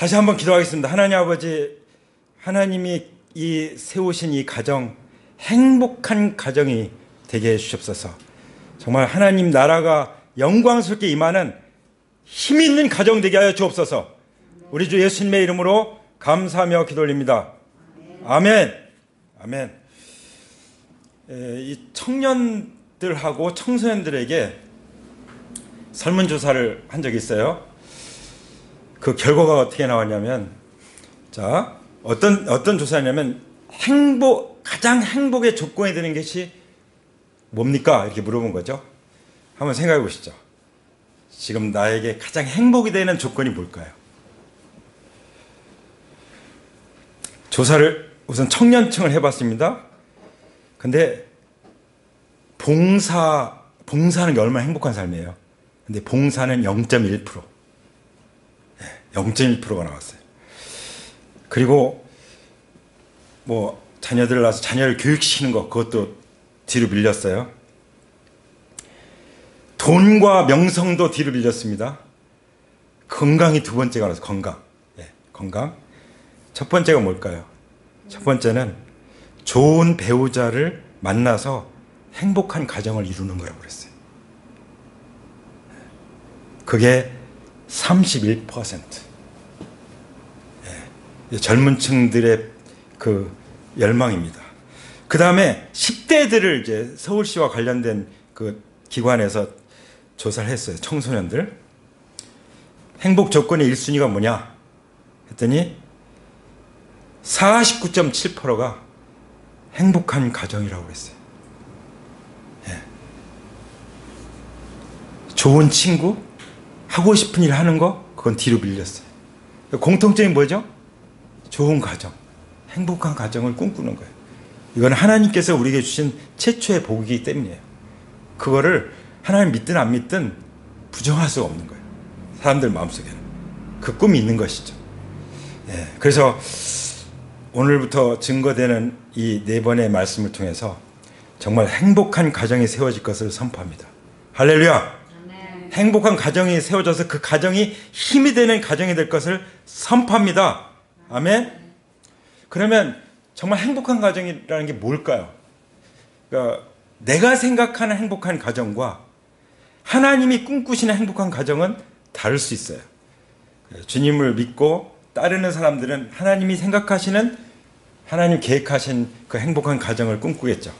다시 한번 기도하겠습니다. 하나님 아버지, 하나님이 세우신 이 가정, 행복한 가정이 되게 해주시옵소서. 정말 하나님 나라가 영광스럽게 임하는 힘 있는 가정 되게 하여 주옵소서. 우리 주 예수님의 이름으로 감사하며 기도 올립니다. 아멘. 아멘. 이 청년들하고 청소년들에게 설문조사를 한 적이 있어요. 그 결과가 어떻게 나왔냐면, 자, 어떤 조사냐면, 가장 행복의 조건이 되는 것이 뭡니까? 이렇게 물어본 거죠. 한번 생각해 보시죠. 지금 나에게 가장 행복이 되는 조건이 뭘까요? 조사를 우선 청년층을 해봤습니다. 근데 봉사하는 게 얼마나 행복한 삶이에요. 근데 봉사는 0.1%. 0.1%가 나왔어요. 그리고 뭐 자녀들 낳아서 자녀를 교육시키는 거, 그것도 뒤로 밀렸어요. 돈과 명성도 뒤로 밀렸습니다. 건강이 두 번째가 나왔어요. 건강. 첫 번째가 뭘까요? 첫 번째는 좋은 배우자를 만나서 행복한 가정을 이루는 거라고 그랬어요. 그게 31%. 젊은 층들의 그 열망입니다. 그 다음에 10대들을 이제 서울시와 관련된 그 기관에서 조사를 했어요. 청소년들. 행복 조건의 1순위가 뭐냐? 했더니 49.7%가 행복한 가정이라고 그랬어요. 좋은 친구, 하고 싶은 일 하는 거, 그건 뒤로 밀렸어요. 공통점이 뭐죠? 좋은 가정, 행복한 가정을 꿈꾸는 거예요. 이건 하나님께서 우리에게 주신 최초의 복이기 때문이에요. 그거를 하나님 믿든 안 믿든 부정할 수가 없는 거예요. 사람들 마음속에는 그 꿈이 있는 것이죠. 그래서 오늘부터 증거되는 이 4번의 말씀을 통해서 정말 행복한 가정이 세워질 것을 선포합니다. 할렐루야. 행복한 가정이 세워져서 그 가정이 힘이 되는 가정이 될 것을 선포합니다. 아멘. 그러면 정말 행복한 가정이라는 게 뭘까요? 그러니까 내가 생각하는 행복한 가정과 하나님이 꿈꾸시는 행복한 가정은 다를 수 있어요. 주님을 믿고 따르는 사람들은 하나님이 생각하시는, 하나님 계획하신 그 행복한 가정을 꿈꾸겠죠.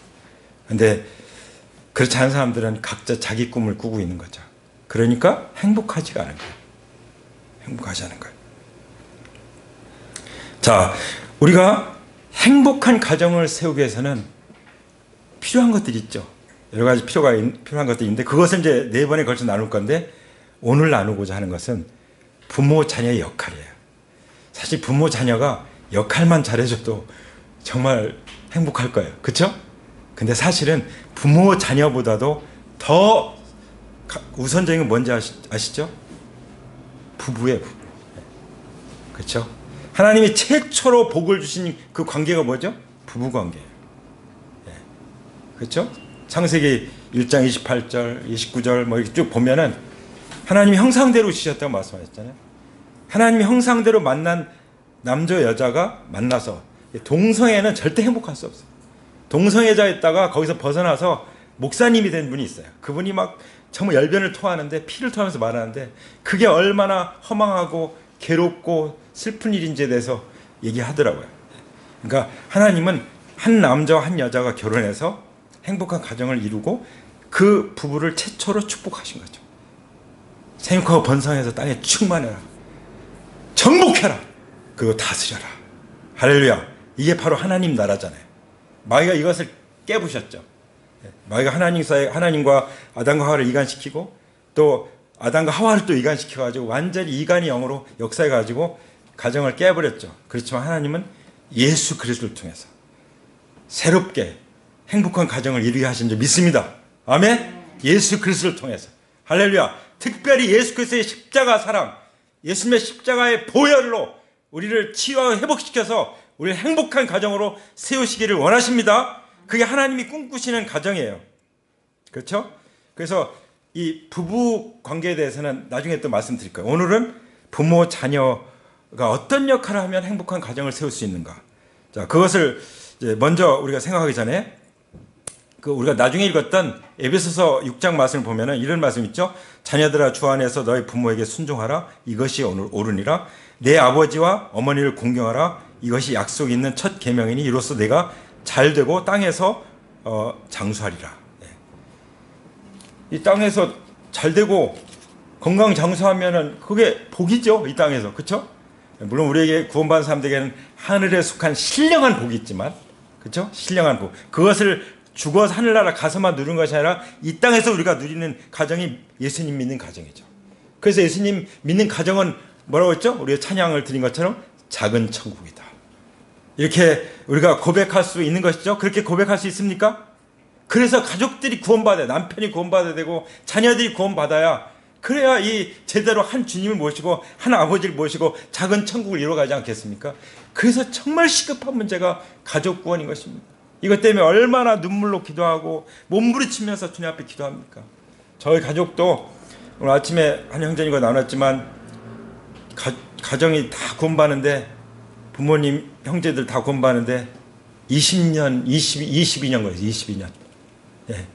그런데 그렇지 않은 사람들은 각자 자기 꿈을 꾸고 있는 거죠. 그러니까 행복하지가 않은 거예요. 행복하지 않은 거예요. 자, 우리가 행복한 가정을 세우기 위해서는 필요한 것들이 있죠. 여러 가지 필요한 것들이 있는데, 그것은 이제 4번에 걸쳐 나눌 건데, 오늘 나누고자 하는 것은 부모 자녀의 역할이에요. 사실 부모 자녀가 역할만 잘해줘도 정말 행복할 거예요. 그렇죠? 근데 사실은 부모 자녀보다도 더 우선적인 건 뭔지 아시죠? 부부예요. 부부. 그렇죠? 하나님이 최초로 복을 주신 그 관계가 뭐죠? 부부 관계예요. 그렇죠? 창세기 1장 28절, 29절 뭐 이렇게 쭉 보면은 하나님이 형상대로 주셨다고 말씀하셨잖아요. 하나님이 형상대로 만난 남자 여자가 만나서, 동성애는 절대 행복할 수 없어요. 동성애자였다가 거기서 벗어나서 목사님이 된 분이 있어요. 그분이 막 정말 열변을 토하는데, 피를 토하면서 말하는데, 그게 얼마나 허망하고 괴롭고 슬픈 일인지에 대해서 얘기하더라고요. 그러니까 하나님은 한 남자와 한 여자가 결혼해서 행복한 가정을 이루고 그 부부를 최초로 축복하신 거죠. 생육하고 번성해서 땅에 충만해라, 정복해라, 그거 다스려라. 할렐루야. 이게 바로 하나님 나라잖아요. 마귀가 이것을 깨부셨죠. 마귀가 하나님과 아담과 하와를 이간시키고, 또 아담과 하와를 또 이간시켜가지고 완전히 이간이 영으로 역사해가지고 가정을 깨버렸죠. 그렇지만 하나님은 예수 그리스도를 통해서 새롭게 행복한 가정을 이루게 하신 줄 믿습니다. 아멘. 예수 그리스도를 통해서. 할렐루야. 특별히 예수 그리스도의 십자가 사랑, 예수님의 십자가의 보혈로 우리를 치유하고 회복시켜서 우리를 행복한 가정으로 세우시기를 원하십니다. 그게 하나님이 꿈꾸시는 가정이에요. 그렇죠? 그래서 이 부부 관계에 대해서는 나중에 또 말씀드릴 거예요. 오늘은 부모 자녀의 어떤 역할을 하면 행복한 가정을 세울 수 있는가? 자, 그것을 이제 먼저 우리가 생각하기 전에 우리가 나중에 읽었던 에베소서 6장 말씀을 보면은 이런 말씀 있죠. 자녀들아 주 안에서 너희 부모에게 순종하라. 이것이 옳으니라. 내 아버지와 어머니를 공경하라. 이것이 약속 있는 첫 계명이니 이로써 내가 잘되고 땅에서 장수하리라. 이 땅에서 잘되고 건강 장수하면은 그게 복이죠. 이 땅에서. 그렇죠? 물론 우리에게 구원받은 사람들에게는 하늘에 속한 신령한 복이 있지만, 그렇죠? 신령한 복. 그것을 죽어서 하늘나라 가서만 누리는 것이 아니라 이 땅에서 우리가 누리는 가정이 예수님 믿는 가정이죠. 그래서 예수님 믿는 가정은 뭐라고 했죠? 우리가 찬양을 드린 것처럼 작은 천국이다. 이렇게 우리가 고백할 수 있는 것이죠. 그렇게 고백할 수 있습니까? 그래서 가족들이 구원받아야, 남편이 구원받아야 되고 자녀들이 구원받아야, 그래야 이 제대로 한 주님을 모시고 한 아버지를 모시고 작은 천국을 이루어가지 않겠습니까? 그래서 정말 시급한 문제가 가족 구원인 것입니다. 이것 때문에 얼마나 눈물로 기도하고 몸부림치면서 주님 앞에 기도합니까? 저희 가족도 오늘 아침에 한 형제님과 나눴지만 가정이 다 구원받는데, 부모님 형제들 다 구원받는데 22년 걸렸어요. 22년. 예.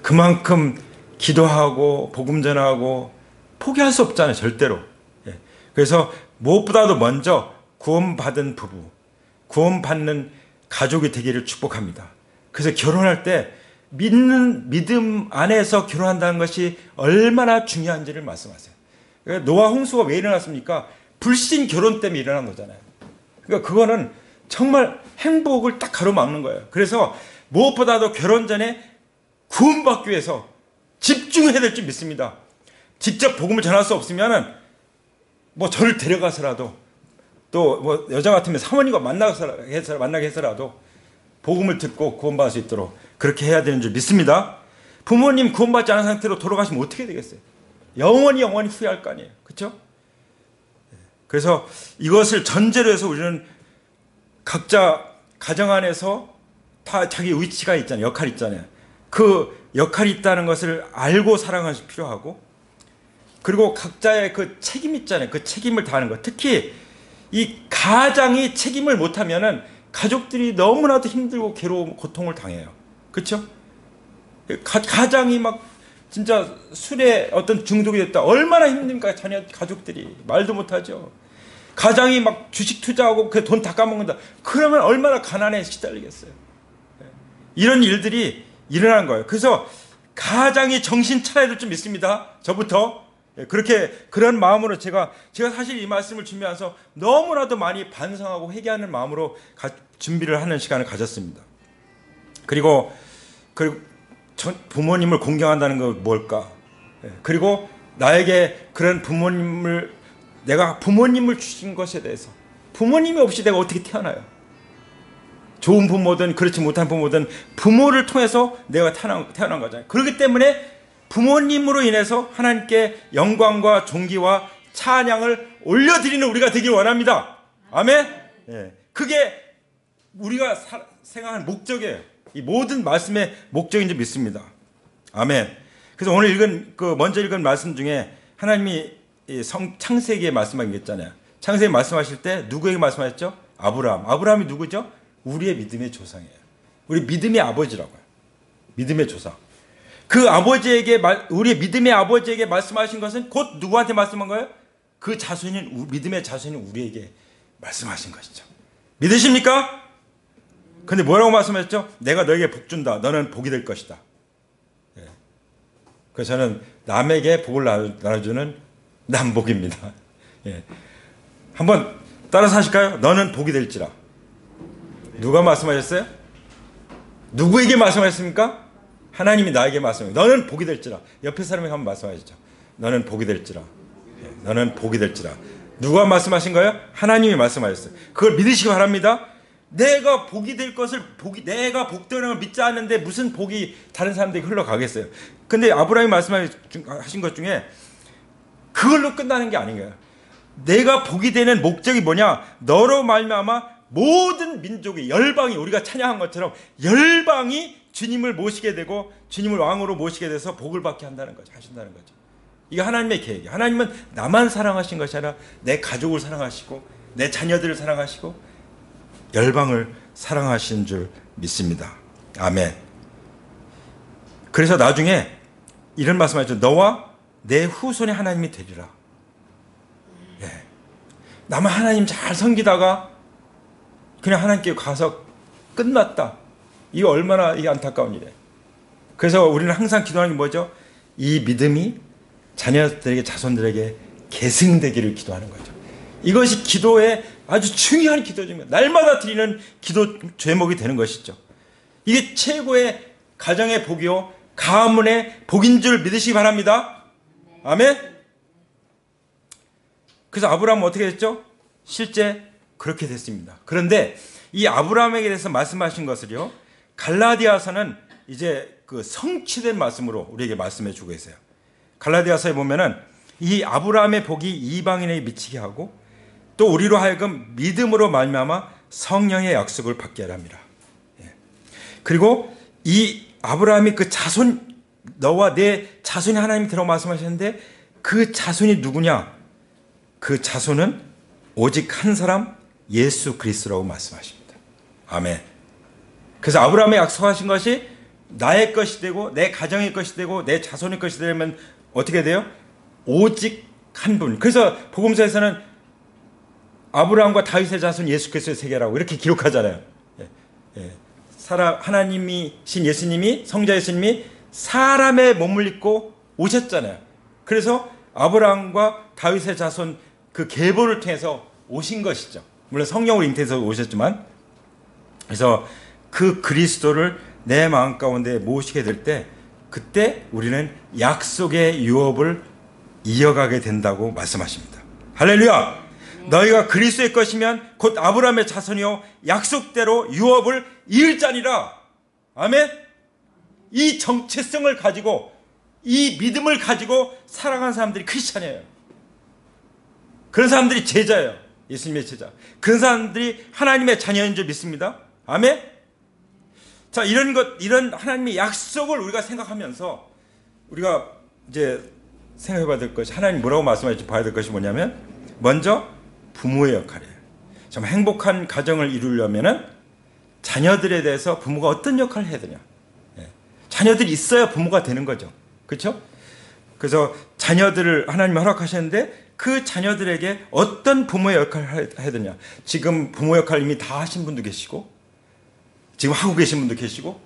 그만큼 기도하고 복음 전하고 포기할 수 없잖아요. 절대로. 예. 그래서 무엇보다도 먼저 구원받은 부부, 구원받는 가족이 되기를 축복합니다. 그래서 결혼할 때 믿음 안에서 결혼한다는 것이 얼마나 중요한지를 말씀하세요. 그러니까 노아 홍수가 왜 일어났습니까? 불신 결혼 때문에 일어난 거잖아요. 그러니까 그거는 정말 행복을 딱 가로막는 거예요. 그래서 무엇보다도 결혼 전에 구원받기 위해서 집중해야 될 줄 믿습니다. 직접 복음을 전할 수 없으면 뭐 저를 데려가서라도, 또 뭐 여자 같으면 사모님과 만나게 해서라도 복음을 듣고 구원받을 수 있도록 그렇게 해야 되는 줄 믿습니다. 부모님 구원받지 않은 상태로 돌아가시면 어떻게 되겠어요? 영원히 후회할 거 아니에요. 그렇죠? 그래서 이것을 전제로 해서 우리는 각자 가정 안에서 다 자기 위치가 있잖아요. 역할이 있잖아요. 그 역할이 있다는 것을 알고 살아가는 것이 필요하고, 그리고 각자의 그 책임이 있잖아요. 그 책임을 다하는 것. 특히 이 가장이 책임을 못하면은 가족들이 너무나도 힘들고 괴로움, 고통을 당해요. 그렇죠? 가장이 막 진짜 술에 어떤 중독이 됐다. 얼마나 힘듭니까? 가족들이. 말도 못하죠. 가장이 막 주식 투자하고 그 돈 다 까먹는다. 그러면 얼마나 가난에 시달리겠어요. 이런 일들이 일어난 거예요. 그래서 가장이 정신 차려야 될 줄 믿습니다. 저부터. 그런 마음으로 제가 사실 이 말씀을 준비하면서 너무나도 많이 반성하고 회개하는 마음으로 준비를 하는 시간을 가졌습니다. 그리고 부모님을 공경한다는 건 뭘까? 그리고 나에게 그런 내가 부모님을 주신 것에 대해서, 부모님이 없이 내가 어떻게 태어나요? 좋은 부모든 그렇지 못한 부모든 부모를 통해서 내가 태어난 거잖아요. 그렇기 때문에 부모님으로 인해서 하나님께 영광과 존귀와 찬양을 올려드리는 우리가 되길 원합니다. 아멘? 예. 그게 우리가 생각하는 목적이에요. 이 모든 말씀의 목적인 줄 믿습니다. 아멘. 그래서 오늘 먼저 읽은 말씀 중에 하나님이 창세기에 말씀하셨잖아요. 창세기 말씀하실 때 누구에게 말씀하셨죠? 아브라함이 누구죠? 우리의 믿음의 조상이에요. 우리 믿음의 아버지라고요. 믿음의 조상. 우리의 믿음의 아버지에게 말씀하신 것은 곧 누구한테 말씀한 거예요? 믿음의 자손인 우리에게 말씀하신 것이죠. 믿으십니까? 근데 뭐라고 말씀하셨죠? 내가 너에게 복 준다. 너는 복이 될 것이다. 예. 그래서 저는 남에게 복을 나눠주는 남복입니다. 예. 한번 따라서 하실까요? 너는 복이 될지라. 누가 말씀하셨어요? 누구에게 말씀하셨습니까? 하나님이 나에게 말씀하셨어요. 너는 복이 될지라. 옆에 사람에게 한번 말씀하시죠. 너는 복이 될지라. 예. 너는 복이 될지라. 누가 말씀하신 거예요? 하나님이 말씀하셨어요. 그걸 믿으시기 바랍니다. 내가 복이 될 것을 내가 복되는 걸 믿지 않는데 무슨 복이 다른 사람들에게 흘러가겠어요. 근데 아브라함이 말씀하신 것 중에 그걸로 끝나는 게 아닌 거예요. 내가 복이 되는 목적이 뭐냐? 너로 말미암아 모든 민족의 열방이, 우리가 찬양한 것처럼 열방이 주님을 모시게 되고 주님을 왕으로 모시게 돼서 복을 받게 하신다는 거죠. 이게 하나님의 계획이에요. 하나님은 나만 사랑하신 것이 아니라 내 가족을 사랑하시고 내 자녀들을 사랑하시고 열방을 사랑하신 줄 믿습니다. 아멘. 그래서 나중에 이런 말씀하죠. 너와 내 후손이 하나님이 되리라. 예. 나만 하나님 잘 섬기다가 그냥 하나님께 가서 끝났다. 이거 얼마나 이게 안타까운 일이에요. 그래서 우리는 항상 기도하는 게 뭐죠? 이 믿음이 자녀들에게 자손들에게 계승되기를 기도하는 거죠. 이것이 기도의 아주 중요한 기도 중입니다. 날마다 드리는 기도 제목이 되는 것이죠. 이게 최고의 가정의 복이요 가문의 복인 줄 믿으시기 바랍니다. 아멘. 그래서 아브라함은 어떻게 됐죠? 실제 그렇게 됐습니다. 그런데 이 아브라함에게 대해서 말씀하신 것을요 갈라디아서는 이제 그 성취된 말씀으로 우리에게 말씀해 주고 있어요. 갈라디아서에 보면은 이 아브라함의 복이 이방인에게 미치게 하고 또 우리로 하여금 믿음으로 말미암아 성령의 약속을 받게 합니다. 예. 그리고 이 아브라함이 그 자손 너와 내 자손이 하나님이 되라고 말씀하셨는데 그 자손이 누구냐? 그 자손은 오직 한 사람 예수 그리스도라고 말씀하십니다. 아멘. 그래서 아브라함이 약속하신 것이 나의 것이 되고 내 가정의 것이 되고 내 자손의 것이 되면 어떻게 돼요? 오직 한 분. 그래서 복음서에서는 아브라함과 다윗의 자손 예수 그리스도의 세계라고 이렇게 기록하잖아요. 예, 예. 하나님이신 예수님이 성자 예수님이 사람의 몸을 입고 오셨잖아요. 그래서 아브라함과 다윗의 자손 그 계보를 통해서 오신 것이죠. 물론 성령으로 잉태해서 오셨지만 그래서 그 그리스도를 내 마음 가운데 모시게 될 때 그때 우리는 약속의 유업을 이어가게 된다고 말씀하십니다. 할렐루야. 너희가 그리스도의 것이면 곧 아브라함의 자손이요 약속대로 유업을 이을 자니라. 아멘. 이 정체성을 가지고 이 믿음을 가지고 살아가는 사람들이 크리스찬이에요. 그런 사람들이 제자예요. 예수님의 제자. 그런 사람들이 하나님의 자녀인 줄 믿습니다. 아멘. 자, 이런 하나님의 약속을 우리가 생각하면서 우리가 이제 생각해 봐야 될 것이 하나님 뭐라고 말씀하실지 봐야 될 것이 뭐냐면 먼저 부모의 역할이에요. 정말 행복한 가정을 이루려면은 자녀들에 대해서 부모가 어떤 역할을 해야 되냐. 예. 자녀들이 있어야 부모가 되는 거죠. 그렇죠? 그래서 자녀들을 하나님이 허락하셨는데 그 자녀들에게 어떤 부모의 역할을 해야 되냐. 지금 부모 역할 이미 다 하신 분도 계시고 지금 하고 계신 분도 계시고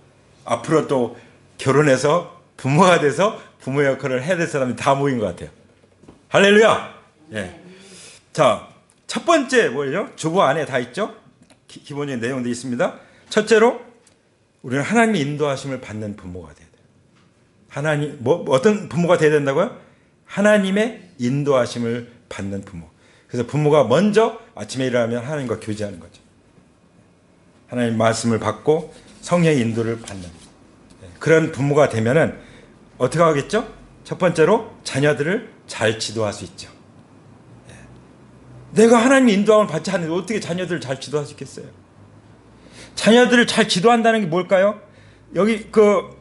앞으로 또 결혼해서 부모가 돼서 부모의 역할을 해야 될 사람이 다 모인 것 같아요. 할렐루야. 예. 자, 첫 번째 뭐예요? 주부 안에 다 있죠? 기본적인 내용들이 있습니다. 첫째로 우리는 하나님의 인도하심을 받는 부모가 돼야 돼요. 하나님 어떤 부모가 돼야 된다고요? 하나님의 인도하심을 받는 부모. 그래서 부모가 먼저 아침에 일어나면 하나님과 교제하는 거죠. 하나님 말씀을 받고 성령의 인도를 받는 그런 부모가 되면은 어떻게 하겠죠? 첫 번째로 자녀들을 잘 지도할 수 있죠. 내가 하나님의 인도함을 받지 않는데 어떻게 자녀들을 잘 지도할 수 있겠어요? 자녀들을 잘 지도한다는 게 뭘까요? 여기 그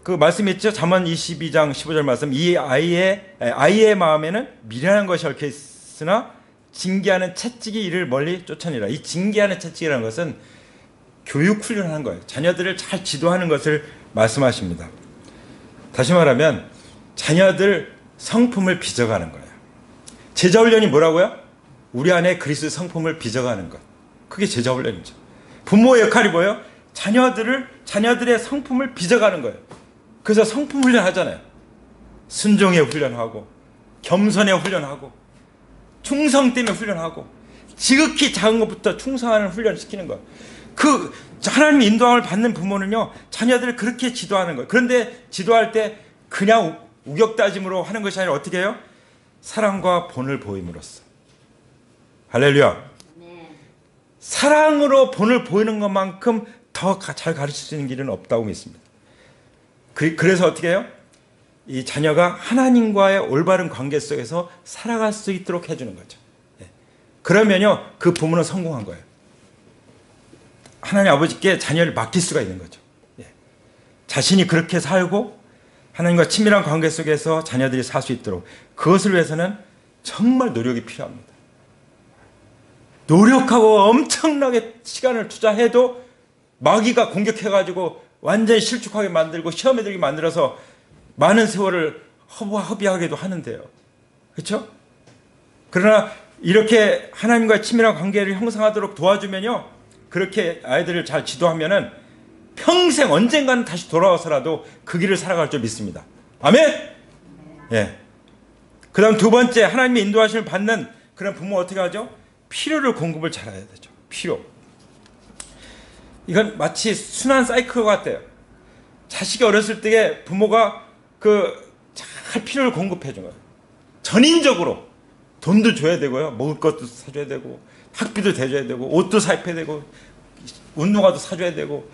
말씀이 있죠. 잠언 22장 15절 말씀. 이 아이의 마음에는 미련한 것이 얽혀 있으나 징계하는 채찍이 이를 멀리 쫓아내라. 이 징계하는 채찍이라는 것은 교육 훈련하는 거예요. 자녀들을 잘 지도하는 것을 말씀하십니다. 다시 말하면 자녀들 성품을 빚어가는 거예요. 제자 훈련이 뭐라고요? 우리 안에 그리스도 성품을 빚어가는 것. 그게 제자 훈련이죠. 부모의 역할이 뭐예요? 자녀들의 성품을 빚어가는 거예요. 그래서 성품 훈련하잖아요. 순종의 훈련하고 겸손의 훈련하고 충성 때문에 훈련하고 지극히 작은 것부터 충성하는 훈련을 시키는 거예요. 그 하나님의 인도함을 받는 부모는요 자녀들을 그렇게 지도하는 거예요. 그런데 지도할 때 그냥 우격다짐으로 하는 것이 아니라 어떻게 해요? 사랑과 본을 보임으로써. 할렐루야. 네. 사랑으로 본을 보이는 것만큼 더 잘 가르칠 수 있는 길은 없다고 믿습니다. 그래서 어떻게 해요? 이 자녀가 하나님과의 올바른 관계 속에서 살아갈 수 있도록 해주는 거죠. 그러면요 그 부모는 성공한 거예요. 하나님 아버지께 자녀를 맡길 수가 있는 거죠. 자신이 그렇게 살고 하나님과 친밀한 관계 속에서 자녀들이 살 수 있도록 그것을 위해서는 정말 노력이 필요합니다. 노력하고 엄청나게 시간을 투자해도 마귀가 공격해가지고 완전히 실축하게 만들고 시험에 들게 만들어서 많은 세월을 허비하게도 하는데요. 그렇죠? 그러나 이렇게 하나님과 친밀한 관계를 형성하도록 도와주면요, 그렇게 아이들을 잘 지도하면은 평생 언젠가는 다시 돌아와서라도 그 길을 살아갈 줄 믿습니다. 아멘? 예. 그 다음 두 번째, 하나님의 인도하심을 받는 그런 부모 어떻게 하죠? 필요를 공급을 잘해야 되죠. 필요. 이건 마치 순환 사이클 같아요. 자식이 어렸을 때 부모가 잘 필요를 공급해 준 거예요. 전인적으로 돈도 줘야 되고요, 먹을 것도 사줘야 되고, 학비도 대줘야 되고, 옷도 사입해야 되고, 운동화도 사줘야 되고,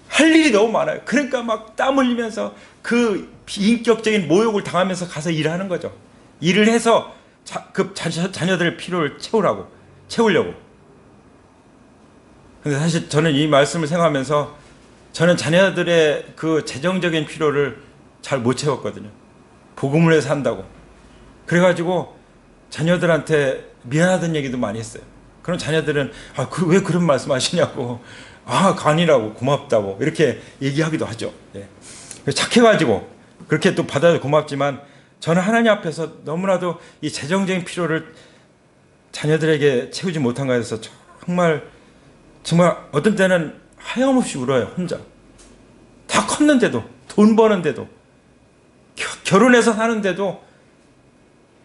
할 일이 너무 많아요. 그러니까 막 땀 흘리면서 그 비인격적인 모욕을 당하면서 가서 일하는 거죠. 일을 해서 자녀들의 필요를 채우려고. 근데 사실 저는 이 말씀을 생각하면서 저는 자녀들의 그 재정적인 필요를 잘 못 채웠거든요. 복음을 해서 산다고. 그래가지고 자녀들한테 미안하다는 얘기도 많이 했어요. 그럼 자녀들은 왜 그런 말씀 하시냐고, 아니라고, 고맙다고 이렇게 얘기하기도 하죠. 예. 착해가지고 그렇게 또 받아도 고맙지만 저는 하나님 앞에서 너무나도 이 재정적인 필요를 자녀들에게 채우지 못한 것에 대해서 정말 어떤 때는 하염없이 울어요. 혼자. 다 컸는데도, 돈 버는데도, 결혼해서 사는데도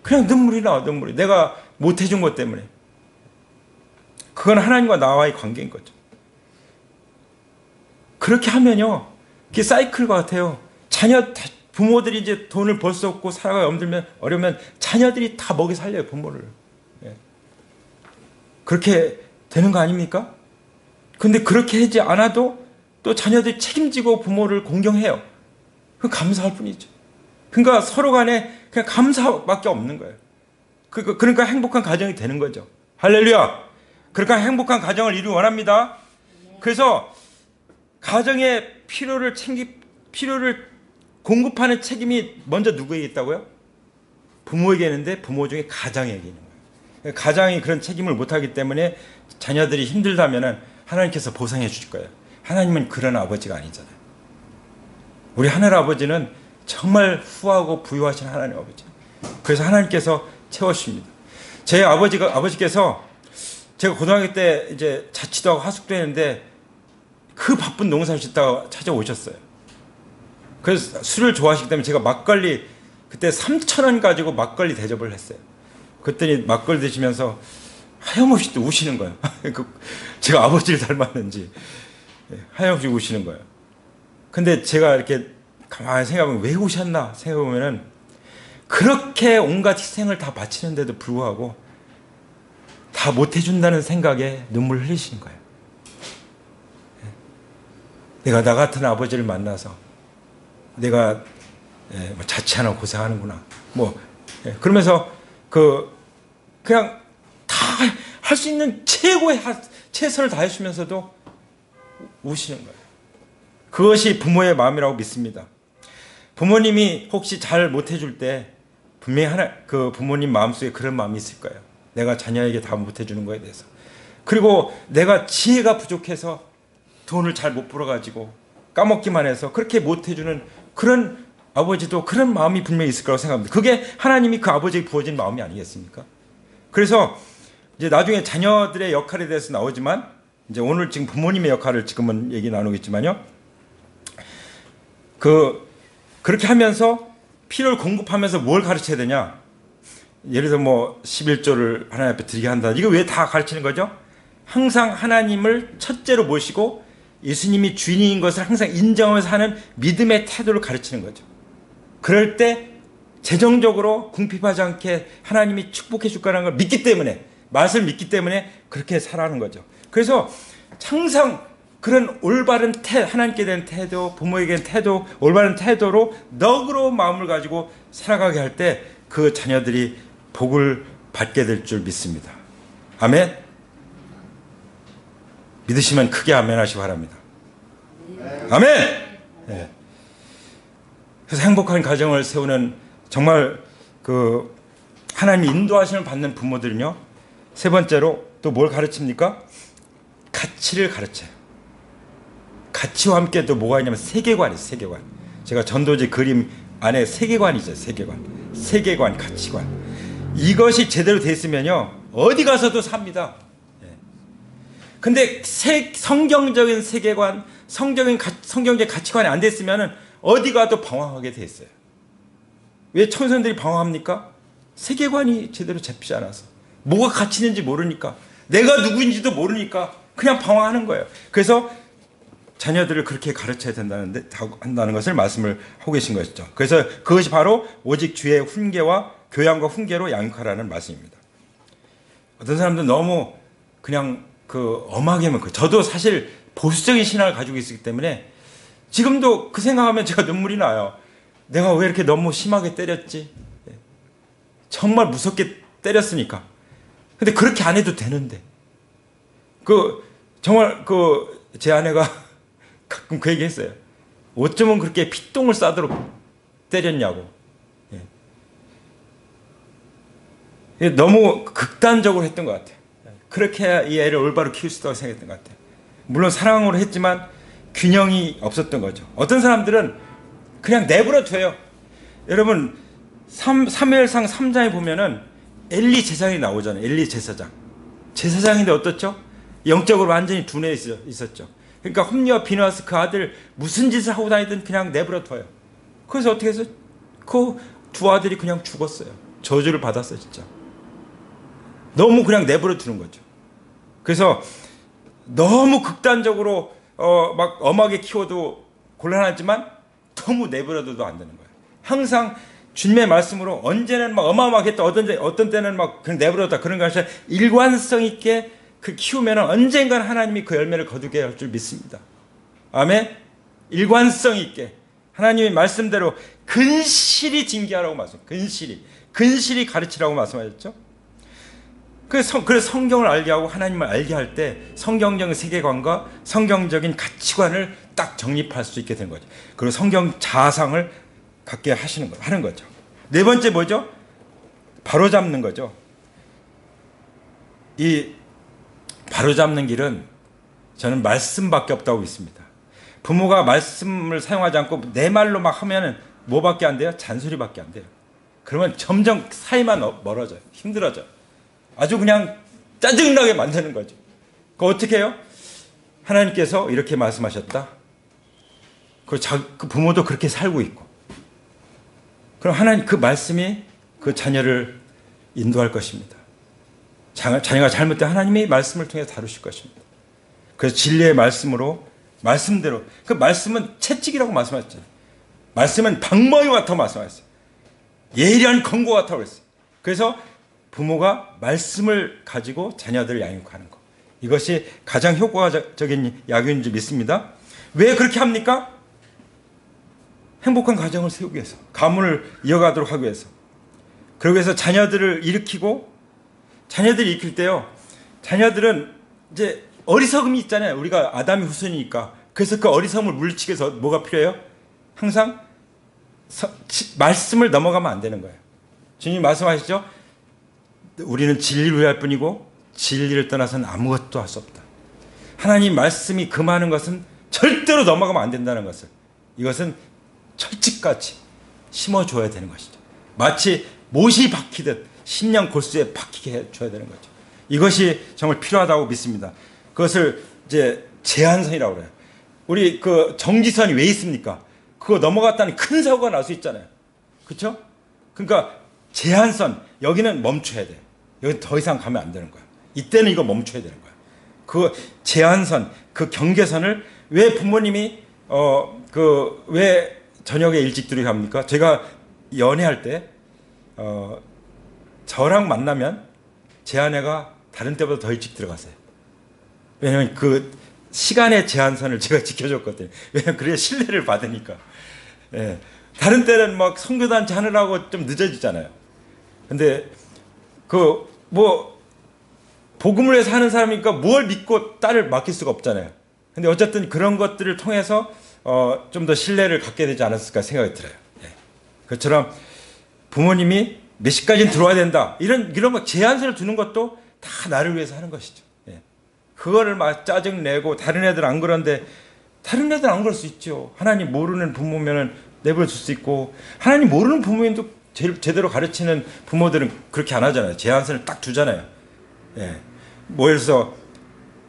그냥 눈물이 나와. 눈물이. 내가 못해준 것 때문에. 그건 하나님과 나와의 관계인 거죠. 그렇게 하면요, 그게 사이클 같아요. 부모들이 이제 돈을 벌 수 없고 살아가기 어려우면 자녀들이 다 먹이 살려요, 부모를. 예. 그렇게 되는 거 아닙니까? 근데 그렇게 하지 않아도 또 자녀들이 책임지고 부모를 공경해요. 그 감사할 뿐이죠. 그러니까 서로 간에 그냥 감사밖에 없는 거예요. 그러니까 행복한 가정이 되는 거죠. 할렐루야! 그러니까 행복한 가정을 이루기 원합니다. 그래서 가정의 필요를 공급하는 책임이 먼저 누구에게 있다고요? 부모에게 있는데 부모 중에 가장에게 있는 거예요. 가장이 그런 책임을 못하기 때문에 자녀들이 힘들다면 하나님께서 보상해 주실 거예요. 하나님은 그런 아버지가 아니잖아요. 우리 하늘 아버지는 정말 후하고 부유하신 하나님 아버지. 그래서 하나님께서 채워주십니다. 제 아버지께서 제가 고등학교 때 이제 자취도 하고 하숙도 했는데 그 바쁜 농사를 짓다가 찾아오셨어요. 그래서 술을 좋아하시기 때문에 제가 막걸리 그때 3,000원 가지고 막걸리 대접을 했어요. 그랬더니 막걸리 드시면서 하염없이 또 우시는 거예요. 제가 아버지를 닮았는지 하염없이 우시는 거예요. 근데 제가 이렇게 가만히 생각해보면 왜 우셨나 생각해보면은 그렇게 온갖 희생을 다 바치는데도 불구하고 다 못해준다는 생각에 눈물 흘리시는 거예요. 내가 나 같은 아버지를 만나서 내가 자취하나 고생하는구나. 그러면서 그냥 다 할 수 있는 최고의 최선을 다해주면서도 우시는 거예요. 그것이 부모의 마음이라고 믿습니다. 부모님이 혹시 잘 못해줄 때 분명히 그 부모님 마음속에 그런 마음이 있을 거예요. 내가 자녀에게 다 못해주는 거에 대해서. 그리고 내가 지혜가 부족해서 돈을 잘 못 벌어가지고 까먹기만 해서 그렇게 못해주는 그런 아버지도 그런 마음이 분명히 있을 거라고 생각합니다. 그게 하나님이 그 아버지에게 부어진 마음이 아니겠습니까? 그래서 이제 나중에 자녀들의 역할에 대해서 나오지만 이제 오늘 지금 부모님의 역할을 지금은 얘기 나누겠지만요. 그렇게 하면서 필요를 공급하면서 뭘 가르쳐야 되냐? 예를 들어 11조를 하나님 앞에 드리게 한다. 이거 왜 다 가르치는 거죠? 항상 하나님을 첫째로 모시고 예수님이 주인인 것을 항상 인정하면서 하는 믿음의 태도를 가르치는 거죠. 그럴 때 재정적으로 궁핍하지 않게 하나님이 축복해 줄 거라는 걸 믿기 때문에, 맛을 믿기 때문에 그렇게 살아가는 거죠. 그래서 항상 그런 올바른 하나님께 대한 태도, 부모에게 대한 태도, 올바른 태도로 너그러운 마음을 가지고 살아가게 할 때 그 자녀들이 복을 받게 될 줄 믿습니다. 아멘. 믿으시면 크게 아멘 하시기 바랍니다. 아멘. 네. 그래서 행복한 가정을 세우는 정말 그 하나님 인도하심을 받는 부모들은요. 세 번째로 또 뭘 가르칩니까? 가치를 가르쳐요. 가치와 함께 또 뭐가 있냐면 세계관이에요. 세계관. 제가 전도지 그림 안에 세계관이죠. 세계관. 세계관, 가치관. 이것이 제대로 돼 있으면요. 어디 가서도 삽니다. 근데 성경적인 세계관, 성경적 가치관이 안 됐으면 어디 가도 방황하게 돼 있어요. 왜 청소년들이 방황합니까? 세계관이 제대로 잡히지 않아서. 뭐가 가치 있는지 모르니까. 내가 누구인지도 모르니까 그냥 방황하는 거예요. 그래서 자녀들을 그렇게 가르쳐야 한다는 것을 말씀을 하고 계신 것이죠. 그래서 그것이 바로 오직 주의 훈계와 교양과 훈계로 양육하라는 말씀입니다. 어떤 사람들은 너무 그냥 엄하게만 저도 사실 보수적인 신앙을 가지고 있기 때문에 지금도 그 생각하면 제가 눈물이 나요. 내가 왜 이렇게 너무 심하게 때렸지? 정말 무섭게 때렸으니까. 근데 그렇게 안 해도 되는데. 정말 제 아내가 가끔 그 얘기 했어요. 어쩌면 그렇게 피똥을 싸도록 때렸냐고. 너무 극단적으로 했던 것 같아요. 그렇게 해야 이 애를 올바로 키울 수 있다고 생각했던 것 같아요. 물론 사랑으로 했지만 균형이 없었던 거죠. 어떤 사람들은 그냥 내버려 둬요. 여러분 사무엘상 3장에 보면은 엘리 제사장이 나오잖아요. 엘리 제사장. 제사장인데 어떻죠? 영적으로 완전히 둔해 있었죠. 그러니까 홈리와 비느하스 그 아들 무슨 짓을 하고 다니든 그냥 내버려 둬요. 그래서 어떻게 해서 그 두 아들이 그냥 죽었어요. 저주를 받았어요, 진짜. 너무 그냥 내버려 두는 거죠. 그래서 너무 극단적으로 막 엄하게 키워도 곤란하지만 너무 내버려둬도 안 되는 거예요. 항상 주님의 말씀으로 언제는 막 어마어마하게 했다, 어떤 때는 막 그냥 내버려뒀다 그런 것이 아니라 일관성 있게 키우면 언젠가는 하나님이 그 열매를 거두게 할 줄 믿습니다. 아멘. 일관성 있게 하나님의 말씀대로 근실히 징계하라고 근실히 가르치라고 말씀하셨죠. 그래서 성경을 알게 하고 하나님을 알게 할 때 성경적인 세계관과 성경적인 가치관을 딱 정립할 수 있게 된 거죠. 그리고 성경 자상을 갖게 하는 거죠. 네 번째 뭐죠? 바로잡는 거죠. 이 바로잡는 길은 저는 말씀밖에 없다고 믿습니다. 부모가 말씀을 사용하지 않고 내 말로 막 하면은 뭐밖에 안 돼요? 잔소리밖에 안 돼요. 그러면 점점 사이만 멀어져요. 힘들어져요. 아주 그냥 짜증나게 만드는 거죠. 어떻게 해요? 하나님께서 이렇게 말씀하셨다. 그 부모도 그렇게 살고 있고. 그럼 하나님 그 말씀이 그 자녀를 인도할 것입니다. 자녀가 잘못된 하나님이 말씀을 통해 다루실 것입니다. 그래서 진리의 말씀대로 그 말씀은 채찍이라고 말씀하셨잖아요. 말씀은 방망이 같다고 말씀하셨어요. 예리한 검과 같다고 그랬어요. 그래서 부모가 말씀을 가지고 자녀들을 양육하는 것. 이것이 가장 효과적인 약육인 줄 믿습니다. 왜 그렇게 합니까? 행복한 가정을 세우기 위해서. 가문을 이어가도록 하기 위해서. 그러기 위해서 자녀들을 자녀들이 익힐 때요. 자녀들은 이제 어리석음이 있잖아요. 우리가 아담의 후손이니까. 그래서 그 어리석음을 물리치기 위해서 뭐가 필요해요? 항상 말씀을 넘어가면 안 되는 거예요. 주님 말씀하시죠? 우리는 진리를 위할 뿐이고 진리를 떠나서는 아무것도 할 수 없다. 하나님 말씀이 금하는 것은 절대로 넘어가면 안 된다는 것을, 이것은 철칙같이 심어줘야 되는 것이죠. 마치 못이 박히듯 심령 골수에 박히게 해줘야 되는 거죠. 이것이 정말 필요하다고 믿습니다. 그것을 이제 제한선이라고 그래요. 우리 그 정지선이 왜 있습니까? 그거 넘어갔다는 큰 사고가 날 수 있잖아요. 그렇죠? 그러니까 제한선, 여기는 멈춰야 돼. 여기 더 이상 가면 안 되는 거야. 이때는 이거 멈춰야 되는 거야. 그 제한선, 그 경계선을 왜 부모님이 왜 저녁에 일찍 들어갑니까? 제가 연애할 때 저랑 만나면 제 아내가 다른 때보다 더 일찍 들어갔어요. 왜냐면 그 시간의 제한선을 제가 지켜줬거든요. 왜냐면 그래야 신뢰를 받으니까. 예. 다른 때는 막 선교단체 하느라고 좀 늦어지잖아요. 근데 복음을 위해서 하는 사람이니까 뭘 믿고 딸을 맡길 수가 없잖아요. 근데 어쨌든 그런 것들을 통해서 좀 더 신뢰를 갖게 되지 않았을까 생각이 들어요. 예. 그처럼 부모님이 몇 시까지는 들어와야 된다. 이런 거 제한선을 두는 것도 다 나를 위해서 하는 것이죠. 예. 그거를 막 짜증내고 다른 애들 안 그런데 다른 애들 안 그럴 수 있죠. 하나님 모르는 부모면은 내버려 둘 수 있고 하나님 모르는 부모님도 제대로 가르치는 부모들은 그렇게 안 하잖아요. 제한선을 딱 두잖아요. 예. 뭐 예를 들어서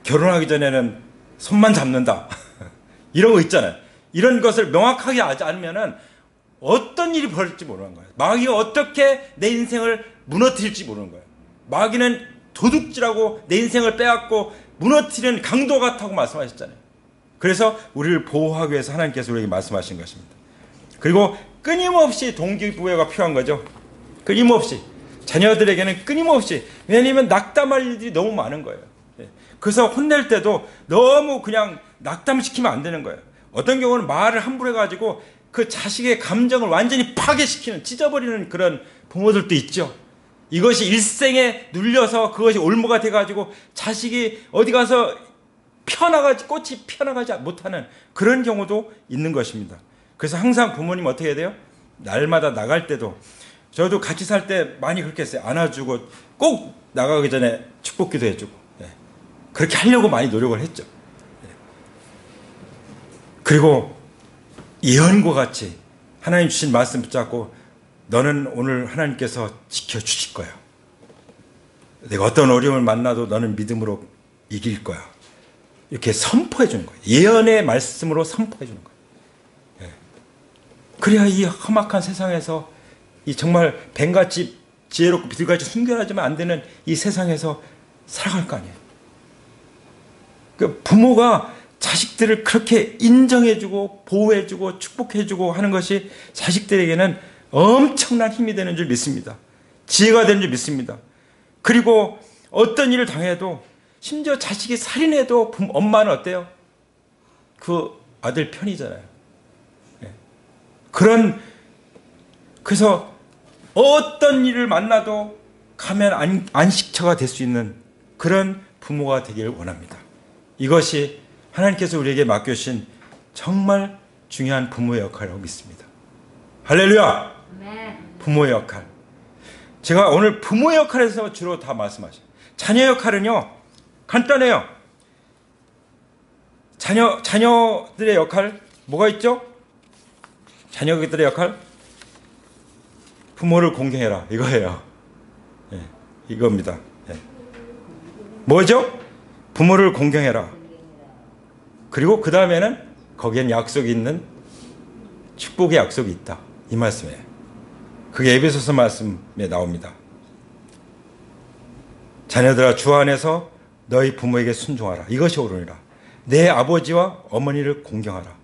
결혼하기 전에는 손만 잡는다. 이런 거 있잖아요. 이런 것을 명확하게 하지 않으면은 어떤 일이 벌어질지 모르는 거예요. 마귀가 어떻게 내 인생을 무너뜨릴지 모르는 거예요. 마귀는 도둑질하고 내 인생을 빼앗고 무너뜨리는 강도 같다고 말씀하셨잖아요. 그래서 우리를 보호하기 위해서 하나님께서 우리에게 말씀하신 것입니다. 그리고 끊임없이 동기부여가 필요한 거죠. 끊임없이. 자녀들에게는 끊임없이. 왜냐하면 낙담할 일들이 너무 많은 거예요. 그래서 혼낼 때도 너무 그냥 낙담시키면 안 되는 거예요. 어떤 경우는 말을 함부로 해가지고 그 자식의 감정을 완전히 파괴시키는, 찢어버리는 그런 부모들도 있죠. 이것이 일생에 눌려서 그것이 올무가 돼가지고 자식이 어디 가서 꽃이 피어나가지 못하는 그런 경우도 있는 것입니다. 그래서 항상 부모님 어떻게 해야 돼요? 날마다 나갈 때도, 저도 같이 살 때 많이 그렇게 했어요. 안아주고 꼭 나가기 전에 축복기도 해주고, 그렇게 하려고 많이 노력을 했죠. 그리고 예언과 같이 하나님 주신 말씀 붙잡고 너는 오늘 하나님께서 지켜주실 거야. 내가 어떤 어려움을 만나도 너는 믿음으로 이길 거야. 이렇게 선포해 주는 거예요. 예언의 말씀으로 선포해 주는 거예요. 그래야 이 험악한 세상에서 이 정말 뱀같이 지혜롭고 비둘같이 순결하지만 안 되는 이 세상에서 살아갈 거 아니에요. 그 부모가 자식들을 그렇게 인정해주고 보호해주고 축복해주고 하는 것이 자식들에게는 엄청난 힘이 되는 줄 믿습니다. 지혜가 되는 줄 믿습니다. 그리고 어떤 일을 당해도 심지어 자식이 살인해도 엄마는 어때요? 그 아들 편이잖아요. 그래서 어떤 일을 만나도 가면 안식처가 될 수 있는 그런 부모가 되기를 원합니다. 이것이 하나님께서 우리에게 맡겨주신 정말 중요한 부모의 역할이라고 믿습니다. 할렐루야! 부모의 역할. 제가 오늘 부모의 역할에서 주로 다 말씀하셔요. 자녀 역할은요, 간단해요. 자녀들의 역할, 뭐가 있죠? 자녀들의 역할? 부모를 공경해라. 이거예요. 이겁니다. 뭐죠? 부모를 공경해라. 그리고 그 다음에는 거기엔 약속이 있는 축복의 약속이 있다. 이 말씀이에요. 그게 에베소서 말씀에 나옵니다. 자녀들아 주 안에서 너희 부모에게 순종하라. 이것이 옳으니라. 내 아버지와 어머니를 공경하라.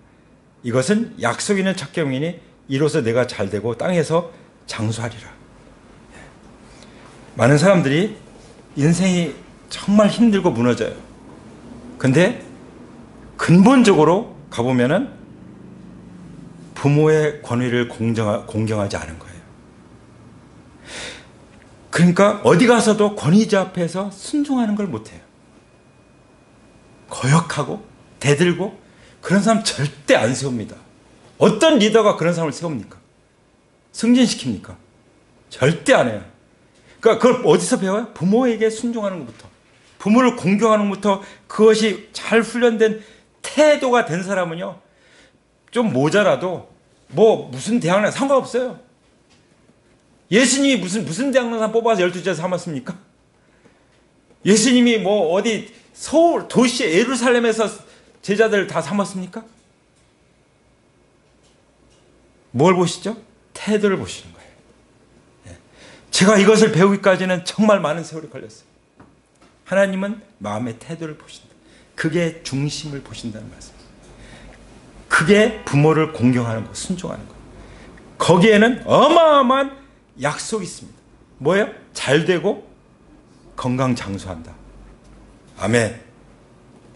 이것은 약속 있는 첫 계명이니 이로써 내가 잘되고 땅에서 장수하리라. 많은 사람들이 인생이 정말 힘들고 무너져요. 근데 근본적으로 가보면은 부모의 권위를 공경하지 않은 거예요. 그러니까 어디 가서도 권위자 앞에서 순종하는 걸 못해요. 거역하고 대들고 그런 사람 절대 안 세웁니다. 어떤 리더가 그런 사람을 세웁니까? 승진시킵니까? 절대 안 해요. 그러니까 그걸 어디서 배워요? 부모에게 순종하는 것부터, 부모를 공경하는 것부터. 그것이 잘 훈련된 태도가 된 사람은요, 좀 모자라도 무슨 대학나 상관없어요. 예수님이 무슨 대학나사 뽑아서 12제자 삼았습니까? 예수님이 어디 서울 도시 예루살렘에서 제자들 다 삼았습니까? 뭘 보시죠? 태도를 보시는 거예요. 제가 이것을 배우기까지는 정말 많은 세월이 걸렸어요. 하나님은 마음의 태도를 보신다. 그게 중심을 보신다는 말씀입니다. 그게 부모를 공경하는 것, 순종하는 것. 거기에는 어마어마한 약속이 있습니다. 뭐예요? 잘되고 건강 장수한다. 아멘.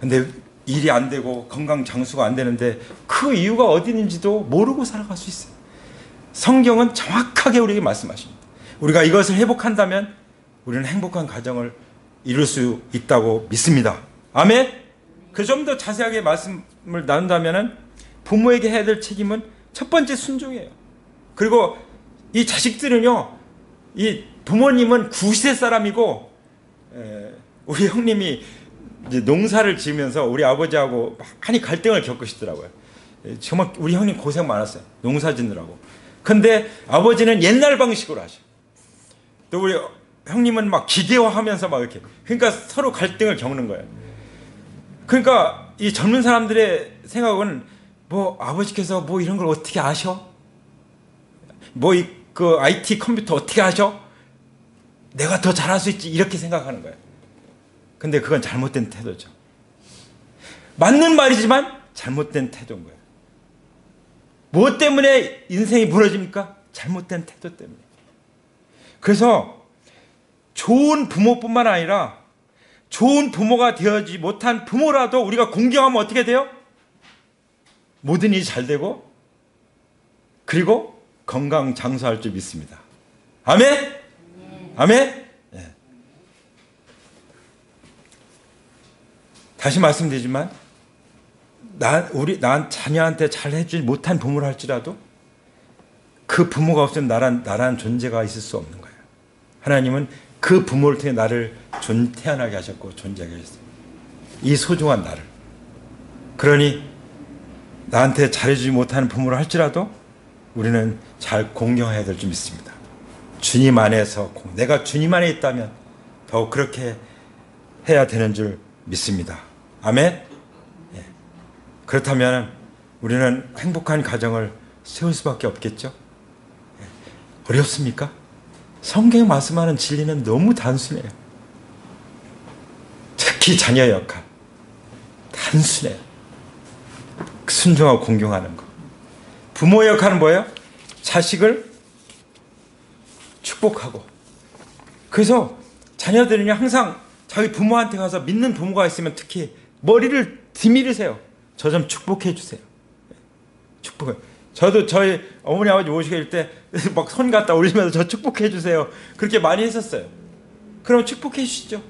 근데 일이 안 되고 건강 장수가 안 되는데 그 이유가 어디 있는지도 모르고 살아갈 수 있어요. 성경은 정확하게 우리에게 말씀하십니다. 우리가 이것을 회복한다면 우리는 행복한 가정을 이룰 수 있다고 믿습니다. 아멘. 좀 더 자세하게 말씀을 나눈다면 부모에게 해야 될 책임은 첫 번째 순종이에요. 그리고 이 자식들은요, 이 부모님은 구시대 사람이고, 우리 형님이 이제 농사를 지으면서 우리 아버지하고 많이 갈등을 겪으시더라고요. 정말 우리 형님 고생 많았어요. 농사 짓느라고. 근데 아버지는 옛날 방식으로 하셔. 또 우리 형님은 막 기계화하면서 막 이렇게. 그러니까 서로 갈등을 겪는 거예요. 그러니까 이 젊은 사람들의 생각은 뭐 아버지께서 뭐 이런 걸 어떻게 아셔? 뭐 그 IT 컴퓨터 어떻게 하셔? 내가 더 잘할 수 있지, 이렇게 생각하는 거예요. 근데 그건 잘못된 태도죠. 맞는 말이지만 잘못된 태도인 거예요. 무엇 때문에 인생이 무너집니까? 잘못된 태도 때문에. 그래서 좋은 부모뿐만 아니라 좋은 부모가 되어지 못한 부모라도 우리가 공경하면 어떻게 돼요? 모든 일이 잘 되고, 그리고 건강 장수할 줄 믿습니다. 아멘? 아멘? 네. 다시 말씀드리지만, 난 자녀한테 잘 해주지 못한 부모를 할지라도 그 부모가 없으면 나란 존재가 있을 수 없는 거예요. 하나님은 그 부모를 통해 나를 태어나게 하셨고 존재하게 하셨어요. 이 소중한 나를. 그러니 나한테 잘해주지 못하는 부모를 할지라도 우리는 잘 공경해야 될 줄 믿습니다. 주님 안에서, 내가 주님 안에 있다면 더욱 그렇게 해야 되는 줄 믿습니다. 아멘? 예. 그렇다면 우리는 행복한 가정을 세울 수밖에 없겠죠? 예. 어렵습니까? 성경에 말씀하는 진리는 너무 단순해요. 특히 자녀 역할. 단순해요. 순종하고 공경하는 거. 부모 역할은 뭐예요? 자식을 축복하고. 그래서 자녀들은요, 항상 자기 부모한테 가서 믿는 부모가 있으면 특히 머리를 디미르세요. 저 좀 축복해 주세요. 축복해. 저도 저희 어머니 아버지 모시게 될 때 막 손 갖다 올리면서 저 축복해 주세요. 그렇게 많이 했었어요. 그럼 축복해 주시죠.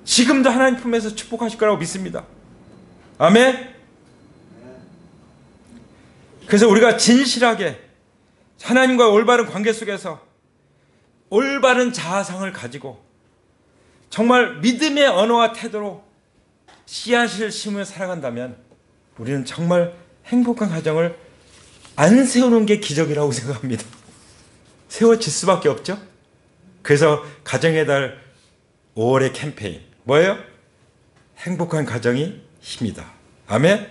지금도 하나님 품에서 축복하실 거라고 믿습니다. 아멘. 그래서 우리가 진실하게 하나님과 올바른 관계 속에서 올바른 자아상을 가지고 정말 믿음의 언어와 태도로 씨앗을 심으며 살아간다면 우리는 정말 행복한 가정을 안 세우는 게 기적이라고 생각합니다. 세워질 수밖에 없죠. 그래서 가정의 달 5월의 캠페인 뭐예요? 행복한 가정이 힘이다. 아멘.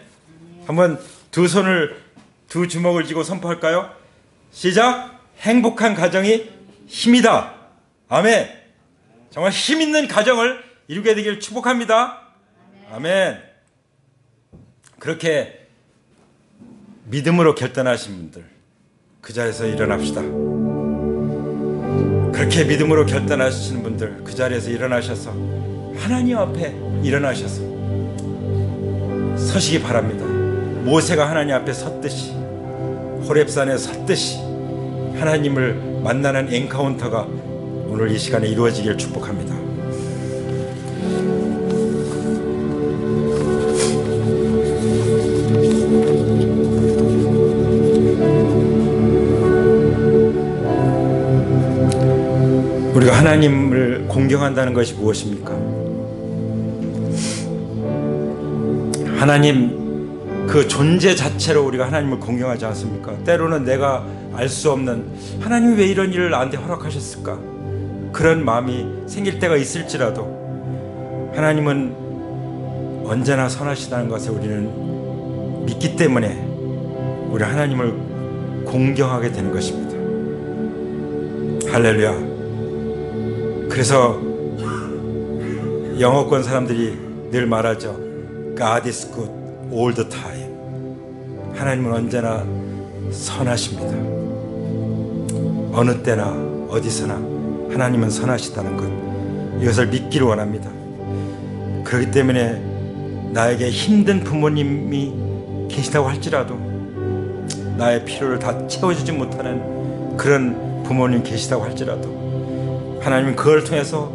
한번 두 주먹을 쥐고 선포할까요? 시작. 행복한 가정이 힘이다. 아멘. 정말 힘 있는 가정을 이루게 되기를 축복합니다. 아멘. 그렇게 믿음으로 결단하신 분들 그 자리에서 일어납시다. 그렇게 믿음으로 결단하시는 분들 그 자리에서 일어나셔서 하나님 앞에 일어나셔서 서시기 바랍니다. 모세가 하나님 앞에 섰듯이, 호렙산에 섰듯이 하나님을 만나는 엔카운터가 오늘 이 시간에 이루어지길 축복합니다. 우리가 하나님을 공경한다는 것이 무엇입니까? 하나님 그 존재 자체로 우리가 하나님을 공경하지 않습니까? 때로는 내가 알 수 없는 하나님이 왜 이런 일을 나한테 허락하셨을까? 그런 마음이 생길 때가 있을지라도 하나님은 언제나 선하시다는 것을 우리는 믿기 때문에 우리 하나님을 공경하게 되는 것입니다. 할렐루야. 그래서 영어권 사람들이 늘 말하죠. God is good all the time. 하나님은 언제나 선하십니다. 어느 때나 어디서나 하나님은 선하시다는 것, 이것을 믿기를 원합니다. 그렇기 때문에 나에게 힘든 부모님이 계시다고 할지라도, 나의 필요를 다 채워주지 못하는 그런 부모님 계시다고 할지라도 하나님은 그걸 통해서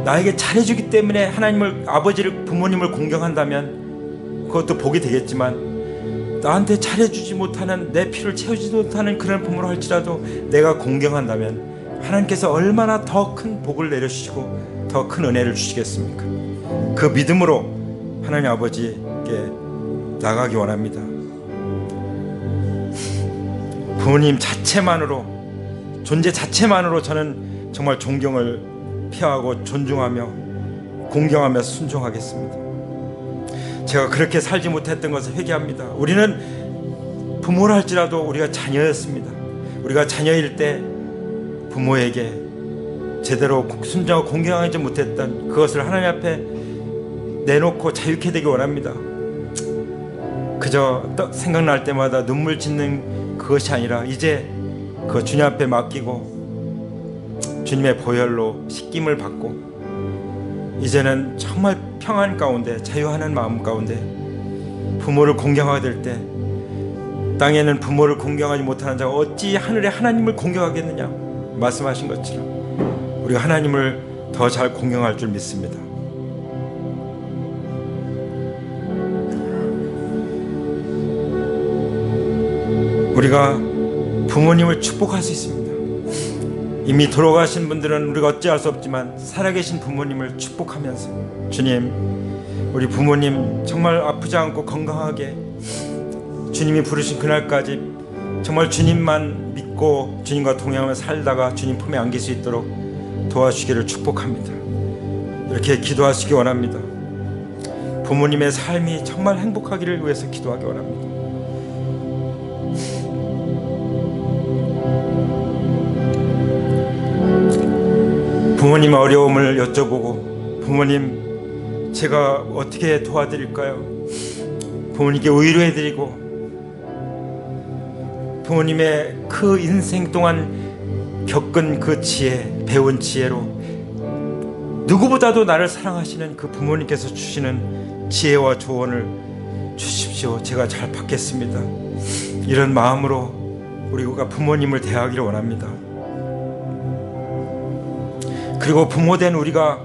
나에게 잘해주기 때문에 하나님을, 아버지를, 부모님을 공경한다면 그것도 복이 되겠지만 나한테 잘해주지 못하는, 내 필요를 채우지 못하는 그런 부모로 할지라도 내가 공경한다면 하나님께서 얼마나 더 큰 복을 내려주시고 더 큰 은혜를 주시겠습니까? 그 믿음으로 하나님 아버지께 나가기 원합니다. 부모님 자체만으로, 존재 자체만으로 저는 정말 존경을 표하고 존중하며 공경하며 순종하겠습니다. 제가 그렇게 살지 못했던 것을 회개합니다. 우리는 부모를 할지라도 우리가 자녀였습니다. 우리가 자녀일 때 부모에게 제대로 순종하고 공경하지 못했던 그것을 하나님 앞에 내놓고 자유케 되기 원합니다. 그저 생각날 때마다 눈물 짓는 그것이 아니라 이제 그 주님 앞에 맡기고 주님의 보혈로 씻김을 받고 이제는 정말 평안 가운데, 자유하는 마음 가운데 부모를 공경하게 될 때, 땅에는 부모를 공경하지 못하는 자가 어찌 하늘에 하나님을 공경하겠느냐 말씀하신 것처럼 우리가 하나님을 더 잘 공경할 줄 믿습니다. 우리가 부모님을 축복할 수 있습니다. 이미 돌아가신 분들은 우리가 어찌할 수 없지만 살아계신 부모님을 축복하면서, 주님, 우리 부모님 정말 아프지 않고 건강하게 주님이 부르신 그날까지 정말 주님만 믿고 주님과 동행하며 살다가 주님 품에 안길 수 있도록 도와주시기를 축복합니다. 이렇게 기도하시기 원합니다. 부모님의 삶이 정말 행복하기를 위해서 기도하기 원합니다. 부모님의 어려움을 여쭤보고, 부모님 제가 어떻게 도와드릴까요? 부모님께 위로해드리고, 부모님의 그 인생 동안 겪은 그 지혜, 배운 지혜로 누구보다도 나를 사랑하시는 그 부모님께서 주시는 지혜와 조언을 주십시오. 제가 잘 받겠습니다. 이런 마음으로 우리가 부모님을 대하기를 원합니다. 그리고 부모된 우리가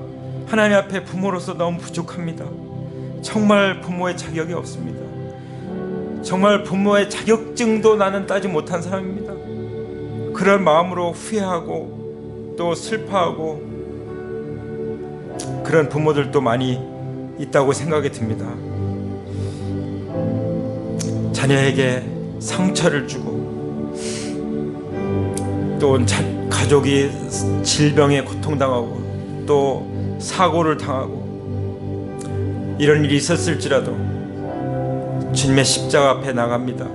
하나님 앞에 부모로서 너무 부족합니다. 정말 부모의 자격이 없습니다. 정말 부모의 자격증도 나는 따지 못한 사람입니다. 그런 마음으로 후회하고 또 슬퍼하고 그런 부모들도 많이 있다고 생각이 듭니다. 자녀에게 상처를 주고 또 가족이 질병에 고통당하고 또 사고를 당하고 이런 일이 있었을지라도 주님의 십자가 앞에 나갑니다.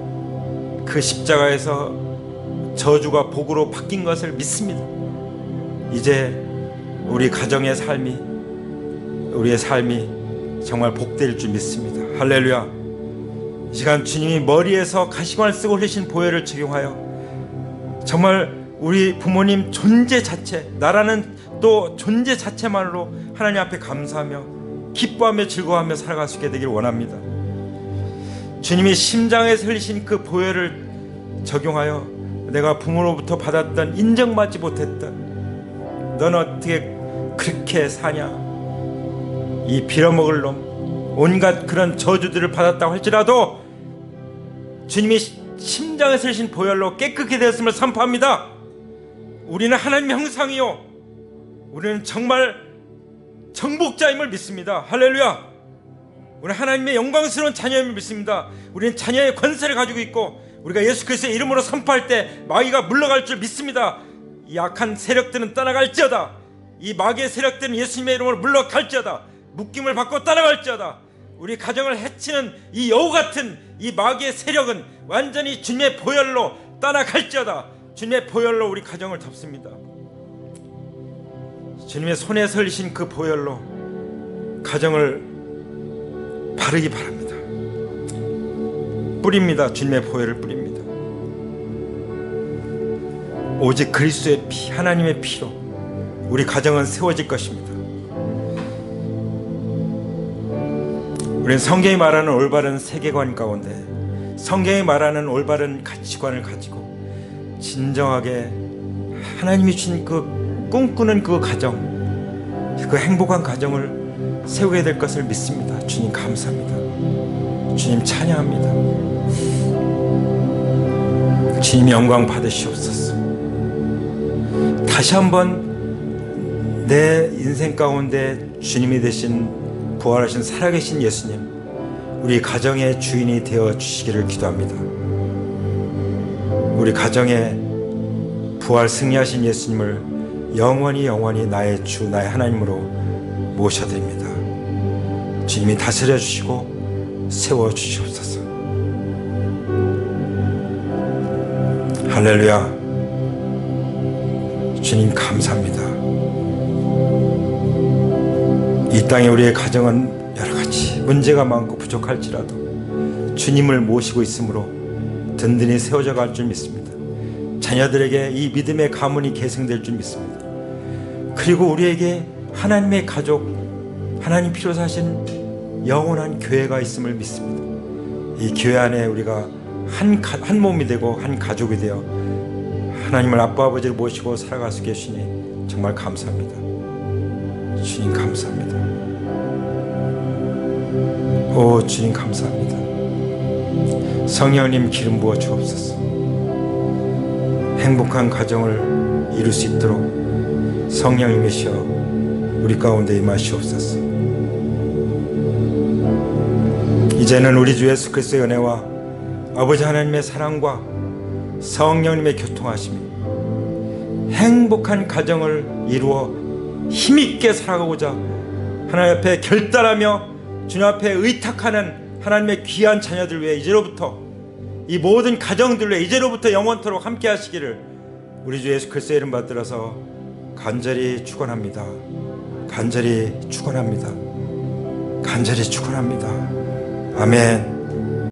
그 십자가에서 저주가 복으로 바뀐 것을 믿습니다. 이제 우리 가정의 삶이, 우리의 삶이 정말 복될 줄 믿습니다. 할렐루야. 이 시간 주님이 머리에서 가시관을 쓰고 흘리신 보혈을 적용하여 정말 우리 부모님 존재 자체, 나라는 또 존재 자체만으로 하나님 앞에 감사하며 기뻐하며 즐거워하며 살아갈 수 있게 되기를 원합니다. 주님이 심장에서 흘리신 그 보혈을 적용하여 내가 부모로부터 받았던, 인정받지 못했던, 너는 어떻게 그렇게 사냐, 이 빌어먹을 놈, 온갖 그런 저주들을 받았다고 할지라도 주님이 심장에서 흘리신 보혈로 깨끗게 되었음을 선포합니다. 우리는 하나님의 형상이요, 우리는 정말 정복자임을 믿습니다. 할렐루야. 우리는 하나님의 영광스러운 자녀임을 믿습니다. 우리는 자녀의 권세를 가지고 있고 우리가 예수 그리스도의 이름으로 선포할 때 마귀가 물러갈 줄 믿습니다. 이 악한 세력들은 떠나갈지어다. 이 마귀의 세력들은 예수님의 이름으로 물러갈지어다. 묶임을 받고 떠나갈지어다. 우리 가정을 해치는 이 여우 같은 이 마귀의 세력은 완전히 주님의 보혈로 떠나갈지어다. 주님의 보혈로 우리 가정을 덮습니다. 주님의 손에 흘리신 그 보혈로 가정을 바르기 바랍니다. 뿌립니다. 주님의 보혈을 뿌립니다. 오직 그리스도의 피, 하나님의 피로 우리 가정은 세워질 것입니다. 우리는 성경이 말하는 올바른 세계관 가운데, 성경이 말하는 올바른 가치관을 가지고 진정하게 하나님이 주신 그 꿈꾸는 그 가정, 그 행복한 가정을 세우게 될 것을 믿습니다. 주님 감사합니다. 주님 찬양합니다. 주님 영광 받으시옵소서. 다시 한번 내 인생 가운데 주님이 되신 부활하신 살아계신 예수님, 우리 가정의 주인이 되어 주시기를 기도합니다. 우리 가정에 부활 승리하신 예수님을 영원히 나의 주, 나의 하나님으로 모셔드립니다. 주님이 다스려 주시고 세워 주시옵소서. 할렐루야. 주님 감사합니다. 이 땅에 우리의 가정은 여러가지 문제가 많고 부족할지라도 주님을 모시고 있으므로 든든히 세워져 갈 줄 믿습니다. 자녀들에게 이 믿음의 가문이 계승될 줄 믿습니다. 그리고 우리에게 하나님의 가족, 하나님 피로 사신 영원한 교회가 있음을 믿습니다. 이 교회 안에 우리가 한 몸이 되고 한 가족이 되어 하나님을 아빠 아버지를 모시고 살아갈 수 계시니 정말 감사합니다. 주님 감사합니다. 오 주님 감사합니다. 성령님 기름 부어 주옵소서. 행복한 가정을 이룰 수 있도록 성령님이시여 우리 가운데 임하시옵소서. 이제는 우리 주 예수 그리스도의 은혜와 아버지 하나님의 사랑과 성령님의 교통하심이 행복한 가정을 이루어 힘있게 살아가고자 하나님 앞에 결단하며 주님 앞에 의탁하는 하나님의 귀한 자녀들 위해 이제로부터 이 모든 가정들 위해 이제로부터 영원토록 함께 하시기를 우리 주 예수 그리스도의 이름 받들어서 간절히 축원합니다. 간절히 축원합니다. 간절히 축원합니다. 아멘.